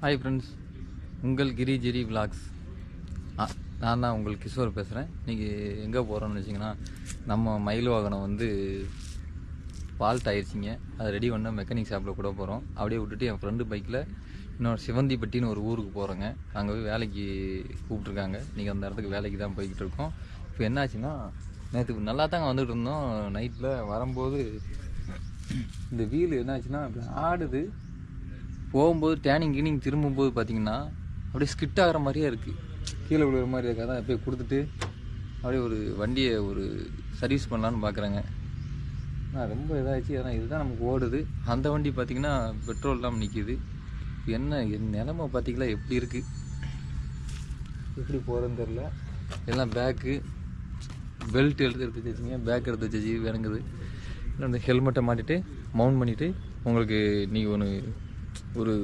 Hi friends, உங்கள் கிரிஜிரி vlogs. நான் தான் உங்கள் கிஷோர் பேசுகிறேன். இன்றைக்கி எங்கே போகிறோம்னு வச்சிங்கன்னா, நம்ம மயில் வாகனம் வந்து ஃபால்ட் ஆயிடுச்சிங்க. அதை ரெடி பண்ண மெக்கானிக் ஷாப்பில் கூட போகிறோம். அப்படியே விட்டுட்டு என் ஃப்ரெண்டு பைக்கில் இன்னொரு சிவந்திப்பட்டின்னு ஒரு ஊருக்கு போகிறோங்க. அங்கே போய் வேலைக்கு கூப்பிட்ருக்காங்க. இன்றைக்கி அந்த இடத்துக்கு வேலைக்கு தான் போய்கிட்டு இருக்கோம். இப்போ என்னாச்சுன்னா, நேற்று நல்லா தாங்க வந்துட்டு இருந்தோம். நைட்டில் வரும்போது இந்த வீல் என்னாச்சுன்னா ஆடுது. போகும்போது டேனிங் திரும்பும்போது பார்த்தீங்கன்னா அப்படியே ஸ்கிட் ஆகிற மாதிரியே இருக்குது. கீழே விழுகிற மாதிரி இருக்காது. அப்படியே கொடுத்துட்டு அப்படியே ஒரு வண்டியை ஒரு சர்வீஸ் பண்ணலான்னு பார்க்குறேங்க. ரொம்ப இதாகிடுச்சு. ஆனால் இதுதான் நமக்கு ஓடுது. அந்த வண்டி பார்த்திங்கன்னா பெட்ரோல் இல்லாமல் நிற்கிது. என்ன என் நிலமை பார்த்திங்களா எப்படி இருக்குது, எப்படி போகிறதுன்னு தெரில. எல்லாம் பேக்கு பெல்ட் எடுத்து வச்சுங்க, பேக் எடுத்து வச்சு விளங்குது. அந்த ஹெல்மெட்டை மாட்டிட்டு மவுண்ட் பண்ணிவிட்டு உங்களுக்கு இன்றைக்கி ஒரு